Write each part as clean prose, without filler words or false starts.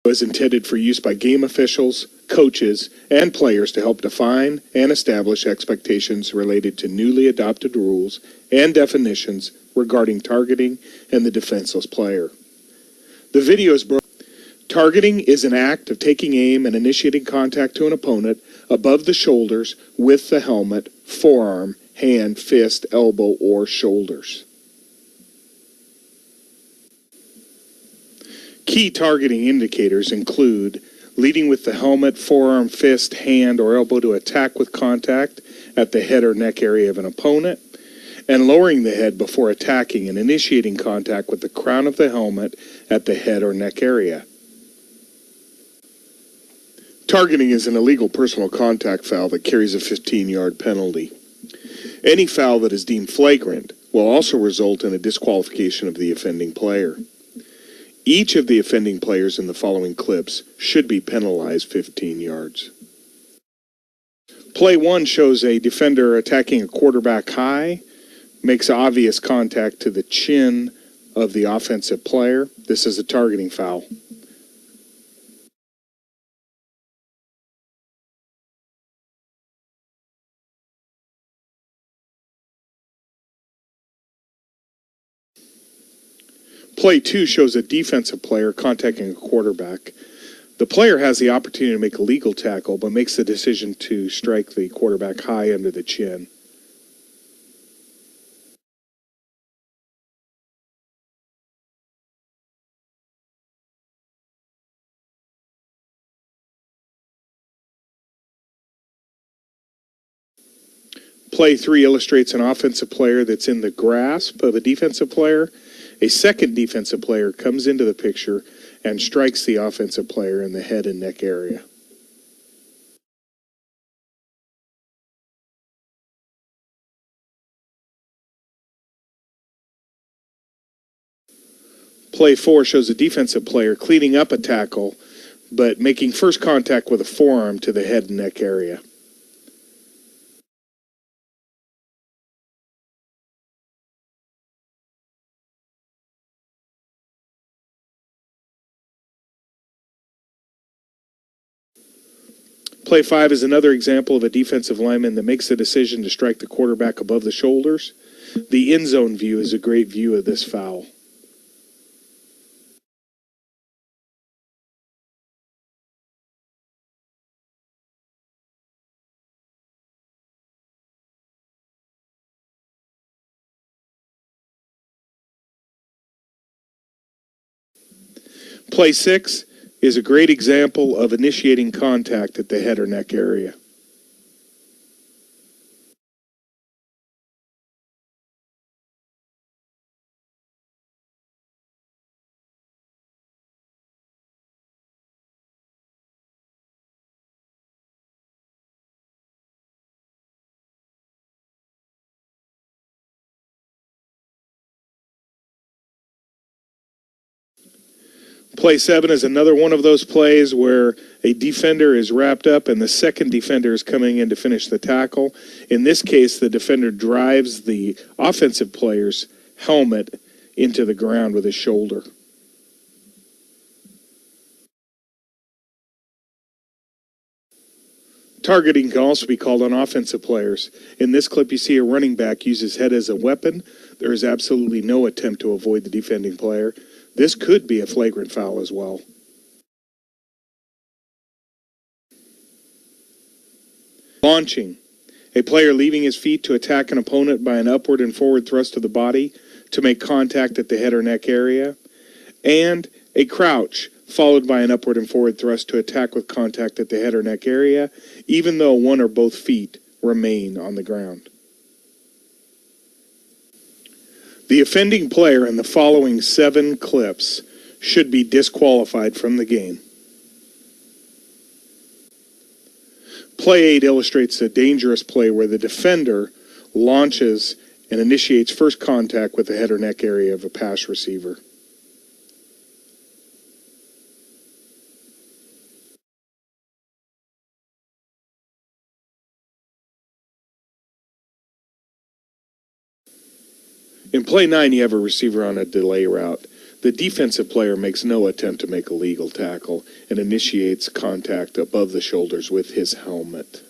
Is intended for use by game officials, coaches, and players to help define and establish expectations related to newly adopted rules and definitions regarding targeting and the defenseless player. The video is broken. Targeting is an act of taking aim and initiating contact to an opponent above the shoulders with the helmet, forearm, hand, fist, elbow, or shoulders. Key targeting indicators include leading with the helmet, forearm, fist, hand, or elbow to attack with contact at the head or neck area of an opponent, and lowering the head before attacking and initiating contact with the crown of the helmet at the head or neck area. Targeting is an illegal personal contact foul that carries a 15-yard penalty. Any foul that is deemed flagrant will also result in a disqualification of the offending player. Each of the offending players in the following clips should be penalized 15 yards. Play 1 shows a defender attacking a quarterback high, makes obvious contact to the chin of the offensive player. This is a targeting foul. Play 2 shows a defensive player contacting a quarterback. The player has the opportunity to make a legal tackle, but makes the decision to strike the quarterback high under the chin. Play 3 illustrates an offensive player that's in the grasp of a defensive player. A second defensive player comes into the picture and strikes the offensive player in the head and neck area. Play 4 shows a defensive player cleaning up a tackle, but making first contact with a forearm to the head and neck area. Play 5 is another example of a defensive lineman that makes the decision to strike the quarterback above the shoulders. The end zone view is a great view of this foul. Play 6 is a great example of initiating contact at the head or neck area. Play 7 is another one of those plays where a defender is wrapped up and the second defender is coming in to finish the tackle. In this case, the defender drives the offensive player's helmet into the ground with his shoulder. Targeting can also be called on offensive players. In this clip, you see a running back use his head as a weapon. There is absolutely no attempt to avoid the defending player. This could be a flagrant foul as well. Launching. A player leaving his feet to attack an opponent by an upward and forward thrust of the body to make contact at the head or neck area. And a crouch, followed by an upward and forward thrust to attack with contact at the head or neck area, even though one or both feet remain on the ground. The offending player in the following 7 clips should be disqualified from the game. Play 8 illustrates a dangerous play where the defender launches and initiates first contact with the head or neck area of a pass receiver. In play 9, you have a receiver on a delay route. The defensive player makes no attempt to make a legal tackle and initiates contact above the shoulders with his helmet.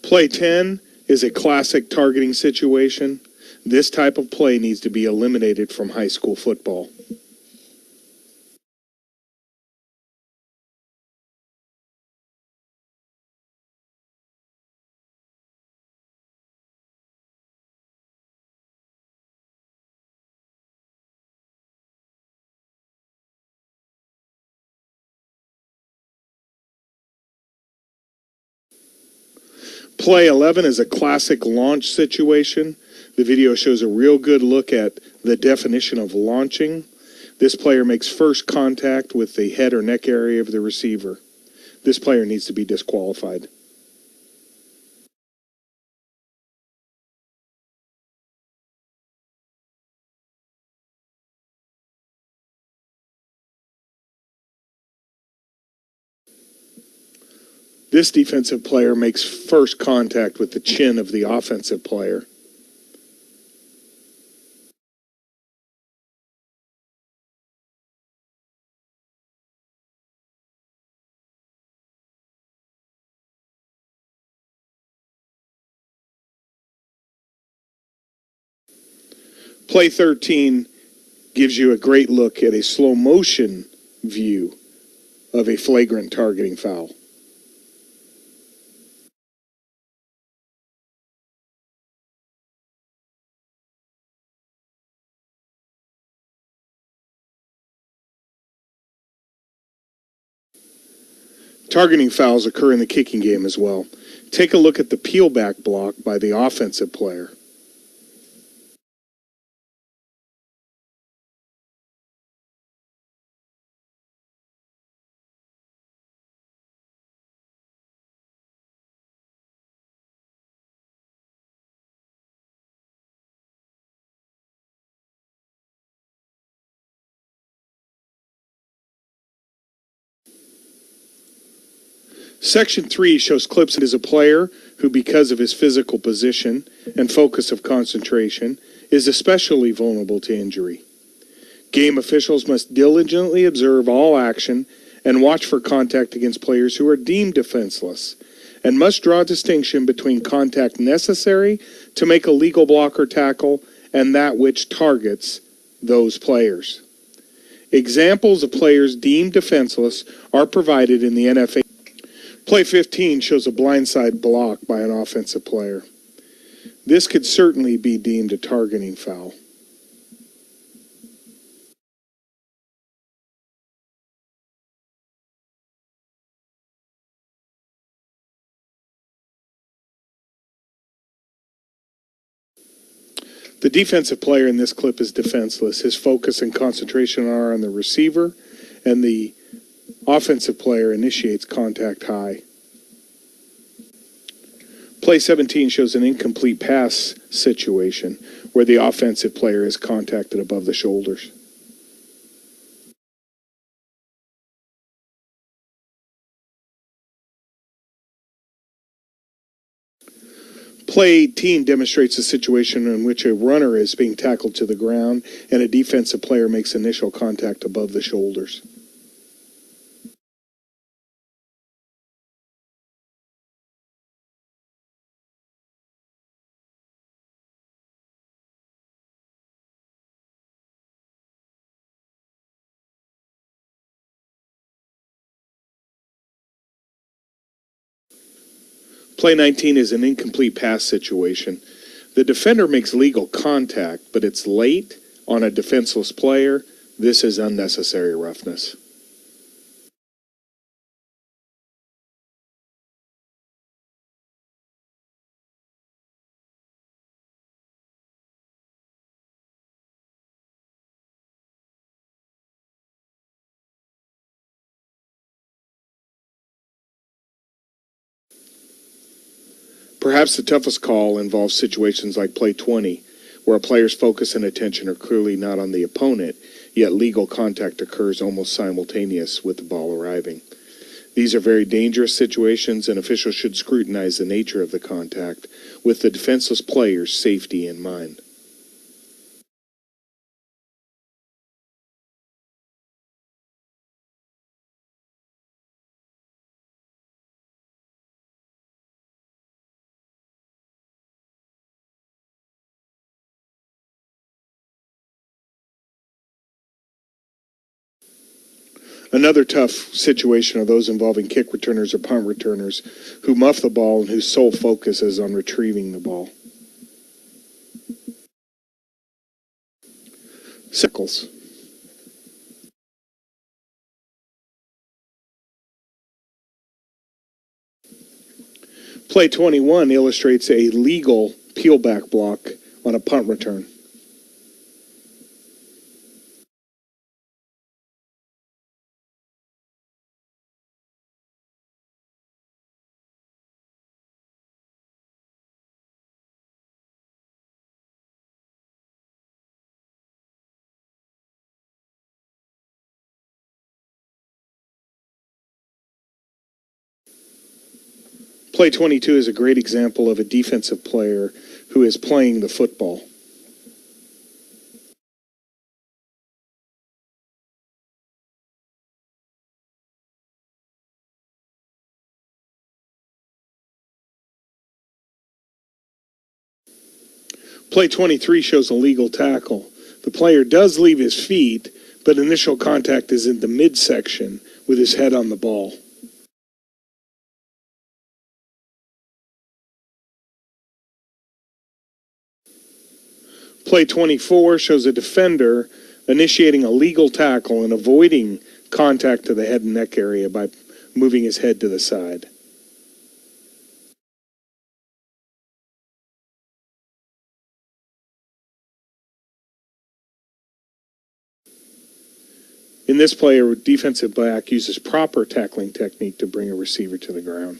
Play 10 is a classic targeting situation. This type of play needs to be eliminated from high school football. Play 11 is a classic launch situation. The video shows a real good look at the definition of launching. This player makes first contact with the head or neck area of the receiver. This player needs to be disqualified. This defensive player makes first contact with the chin of the offensive player. Play 13 gives you a great look at a slow motion view of a flagrant targeting foul. Targeting fouls occur in the kicking game as well. Take a look at the peel back block by the offensive player. Section 3 shows clips as a player who, because of his physical position and focus of concentration, is especially vulnerable to injury. Game officials must diligently observe all action and watch for contact against players who are deemed defenseless, and must draw a distinction between contact necessary to make a legal block or tackle and that which targets those players. Examples of players deemed defenseless are provided in the NFA. Play 15 shows a blindside block by an offensive player. This could certainly be deemed a targeting foul. The defensive player in this clip is defenseless. His focus and concentration are on the receiver, and the offensive player initiates contact high. Play 17 shows an incomplete pass situation where the offensive player is contacted above the shoulders. Play 18 demonstrates a situation in which a runner is being tackled to the ground and a defensive player makes initial contact above the shoulders. Play 19 is an incomplete pass situation. The defender makes legal contact, but it's late on a defenseless player. This is unnecessary roughness. Perhaps the toughest call involves situations like play 20, where a player's focus and attention are clearly not on the opponent, yet legal contact occurs almost simultaneous with the ball arriving. These are very dangerous situations, and officials should scrutinize the nature of the contact with the defenseless player's safety in mind. Another tough situation are those involving kick returners or punt returners who muff the ball and whose sole focus is on retrieving the ball. Sickles. Play 21 illustrates a legal peel-back block on a punt return. Play 22 is a great example of a defensive player who is playing the football. Play 23 shows a legal tackle. The player does leave his feet, but initial contact is in the midsection with his head on the ball. Play 24 shows a defender initiating a legal tackle and avoiding contact to the head and neck area by moving his head to the side. In this play, a defensive back uses proper tackling technique to bring a receiver to the ground.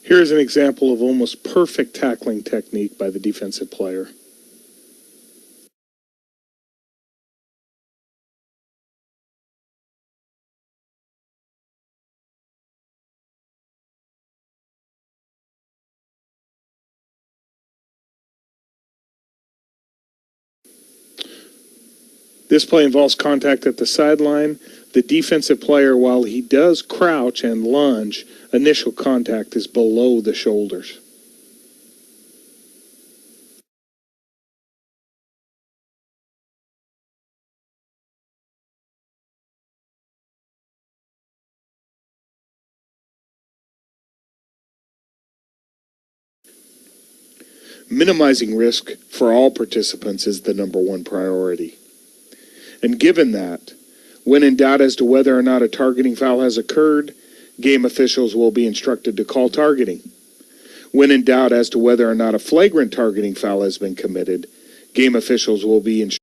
Here is an example of almost perfect tackling technique by the defensive player. This play involves contact at the sideline. The defensive player, while he does crouch and lunge, initial contact is below the shoulders. Minimizing risk for all participants is the number one priority. And given that, when in doubt as to whether or not a targeting foul has occurred, game officials will be instructed to call targeting. When in doubt as to whether or not a flagrant targeting foul has been committed, game officials will be instructed